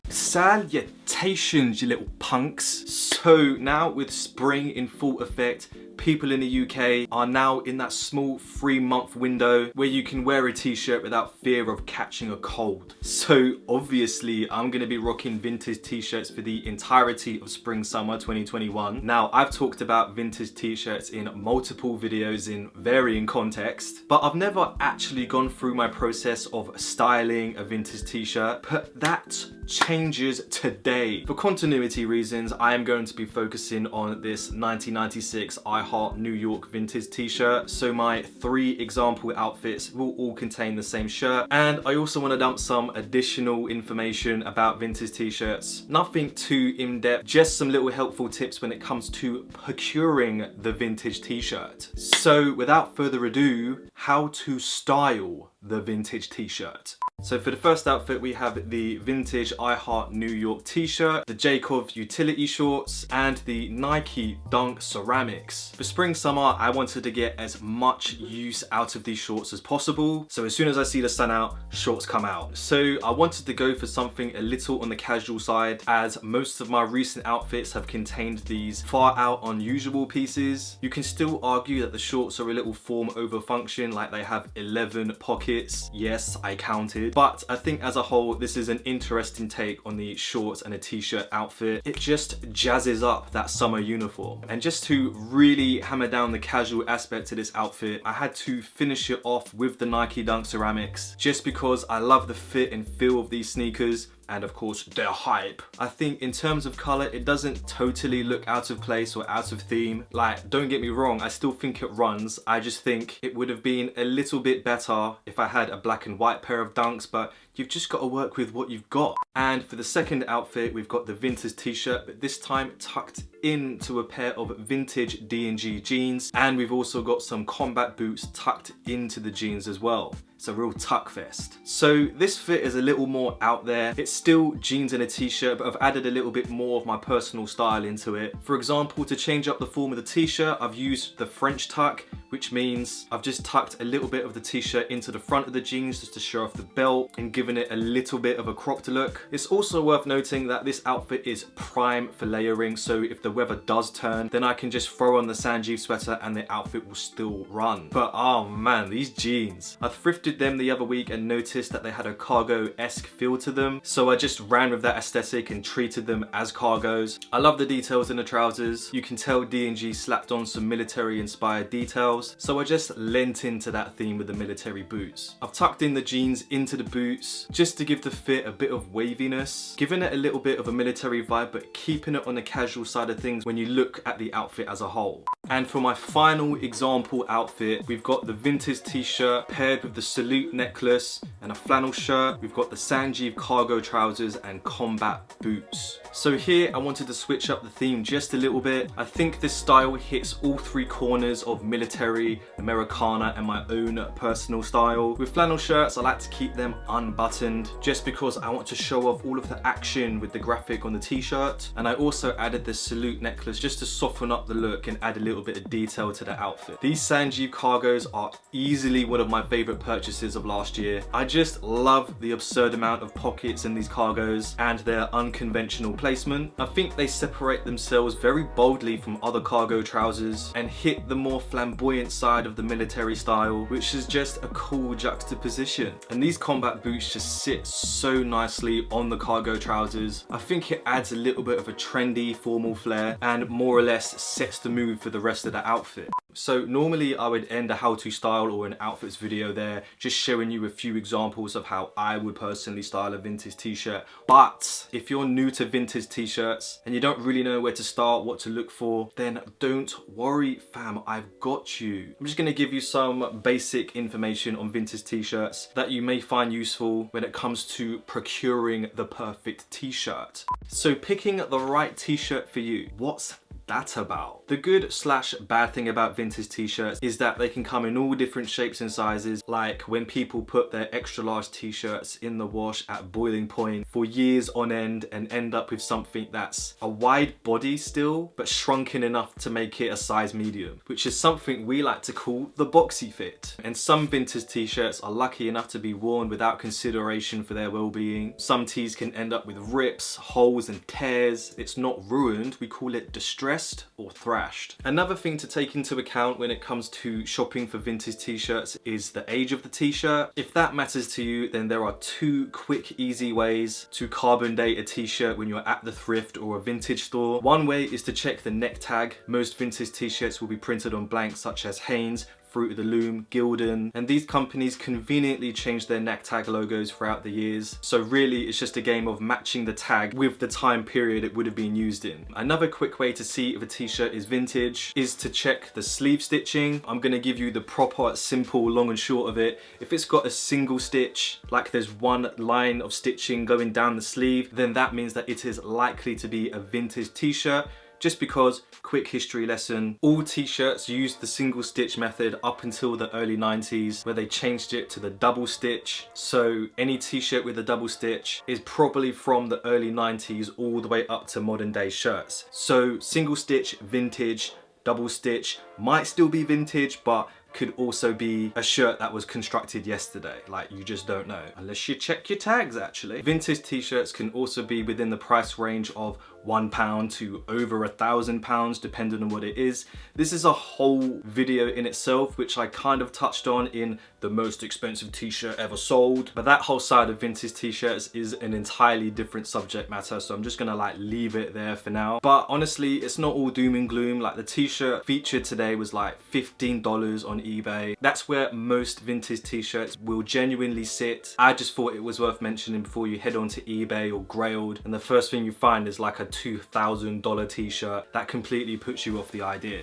Salutations, you little punks. So now with spring in full effect, people in the UK are now in that small 3-month window where you can wear a t-shirt without fear of catching a cold. So obviously I'm going to be rocking vintage t-shirts for the entirety of spring summer 2021. Now I've talked about vintage t-shirts in multiple videos in varying contexts, but I've never actually gone through my process of styling a vintage t-shirt, but that changes today. For continuity reasons, I am going to be focusing on this 1996 I Heart New York vintage t-shirt. So my 3 example outfits will all contain the same shirt, and I also want to dump some additional information about vintage t-shirts. Nothing too in-depth, just some little helpful tips when it comes to procuring the vintage t-shirt. So without further ado, how to style the vintage t-shirt. So for the first outfit, we have the vintage I Heart New York t-shirt, the Jacov utility shorts, and the Nike Dunk ceramics. For spring summer, I wanted to get as much use out of these shorts as possible. So as soon as I see the sun out, shorts come out. So I wanted to go for something a little on the casual side, as most of my recent outfits have contained these far out unusual pieces. You can still argue that the shorts are a little form over function, like they have 11 pockets. Yes, I counted. But I think as a whole, this is an interesting take on the shorts and a t-shirt outfit. It just jazzes up that summer uniform. And just to really hammer down the casual aspect to this outfit, I had to finish it off with the Nike Dunk ceramics, just because I love the fit and feel of these sneakers. And of course, their hype. I think in terms of color, it doesn't totally look out of place or out of theme. Like, don't get me wrong, I still think it runs. I just think it would have been a little bit better if I had a black and white pair of Dunks, but you've just got to work with what you've got. And for the second outfit, we've got the vintage t-shirt, but this time tucked into a pair of vintage D&G jeans. And we've also got some combat boots tucked into the jeans as well. It's a real tuck fest. So this fit is a little more out there. It's still jeans and a t-shirt, but I've added a little bit more of my personal style into it. For example, to change up the form of the t-shirt, I've used the French tuck, which means I've just tucked a little bit of the t-shirt into the front of the jeans just to show off the belt and given it a little bit of a cropped look. It's also worth noting that this outfit is prime for layering, so if the weather does turn, then I can just throw on the sangiev sweater and the outfit will still run. But oh man, these jeans. I thrifted them the other week and noticed that they had a cargo-esque feel to them, so I just ran with that aesthetic and treated them as cargos. I love the details in the trousers. You can tell D&G slapped on some military inspired details, so I just lent into that theme with the military boots. I've tucked in the jeans into the boots just to give the fit a bit of waviness, giving it a little bit of a military vibe, but keeping it on the casual side of things when you look at the outfit as a whole. And for my final example outfit, we've got the vintage t-shirt paired with the salute necklace and a flannel shirt. We've got the sangiev cargo trousers and combat boots. So here I wanted to switch up the theme just a little bit. I think this style hits all 3 corners of military, Americana, and my own personal style. With flannel shirts, I like to keep them unbuttoned just because I want to show off all of the action with the graphic on the t-shirt. And I also added the salute necklace just to soften up the look and add a little bit of detail to the outfit. These sangiev cargos are easily one of my favorite purchases of last year. I just love the absurd amount of pockets in these cargos and their unconventional placement. I think they separate themselves very boldly from other cargo trousers and hit the more flamboyant side of the military style, which is just a cool juxtaposition. And these combat boots just sit so nicely on the cargo trousers. I think it adds a little bit of a trendy formal flair and more or less sets the mood for the rest of the outfit. So normally I would end a how to style or an outfits video there, just showing you a few examples of how I would personally style a vintage t-shirt. But if you're new to vintage t-shirts and you don't really know where to start, what to look for, then don't worry fam, I've got you. I'm just going to give you some basic information on vintage t-shirts that you may find useful when it comes to procuring the perfect t-shirt. So picking the right t-shirt for you, what's that about? The good slash bad thing about vintage t-shirts is that they can come in all different shapes and sizes. Like when people put their extra large t-shirts in the wash at boiling point for years on end and end up with something that's a wide body still, but shrunken enough to make it a size medium, which is something we like to call the boxy fit. And some vintage t-shirts are lucky enough to be worn without consideration for their well-being. Some tees can end up with rips, holes and tears. It's not ruined, we call it distressed or thrashed. Another thing to take into account when it comes to shopping for vintage t-shirts is the age of the t-shirt. If that matters to you, then there are two quick, easy ways to carbon date a t-shirt when you're at the thrift or a vintage store. One way is to check the neck tag. Most vintage t-shirts will be printed on blanks such as Hanes, Fruit of the Loom, Gildan, and these companies conveniently change their neck tag logos throughout the years. So really it's just a game of matching the tag with the time period it would have been used in. Another quick way to see if a t-shirt is vintage is to check the sleeve stitching. I'm gonna give you the proper, simple, long and short of it. If it's got a single stitch, like there's one line of stitching going down the sleeve, then that means that it is likely to be a vintage t-shirt. Just because, quick history lesson, all t-shirts used the single stitch method up until the early 90s where they changed it to the double stitch. So any t-shirt with a double stitch is probably from the early 90s all the way up to modern day shirts. So single stitch, vintage, double stitch might still be vintage, but could also be a shirt that was constructed yesterday. Like, you just don't know unless you check your tags. Actually, vintage t-shirts can also be within the price range of £1 to over £1,000 depending on what it is. This is a whole video in itself which I kind of touched on in the most expensive t-shirt ever sold, but that whole side of vintage t-shirts is an entirely different subject matter, so I'm just gonna like leave it there for now. But honestly, it's not all doom and gloom. Like the t-shirt featured today was like $15 on eBay. That's where most vintage t-shirts will genuinely sit. I just thought it was worth mentioning before you head on to eBay or Grailed and the first thing you find is like a $2,000 t-shirt. That completely puts you off the idea.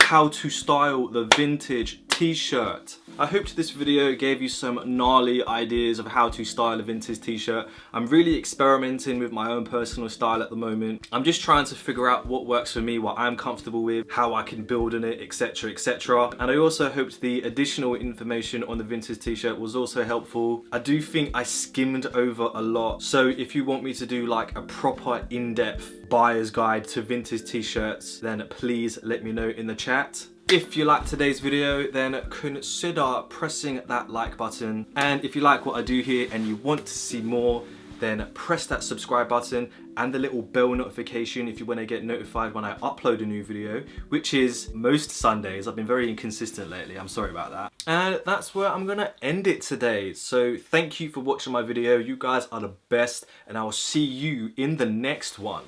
How to style the vintage t-shirt. I hope this video gave you some gnarly ideas of how to style a vintage t-shirt. I'm really experimenting with my own personal style at the moment. I'm just trying to figure out what works for me, what I'm comfortable with, how I can build on it, etc, etc. And I also hoped the additional information on the vintage t-shirt was also helpful. I do think I skimmed over a lot, so if you want me to do like a proper in-depth buyer's guide to vintage t-shirts, then please let me know in the chat. If you liked today's video, then consider pressing that like button. And if you like what I do here and you want to see more, then press that subscribe button and the little bell notification if you want to get notified when I upload a new video, which is most Sundays. I've been very inconsistent lately, I'm sorry about that. And that's where I'm gonna end it today. So thank you for watching my video. You guys are the best and I will see you in the next one.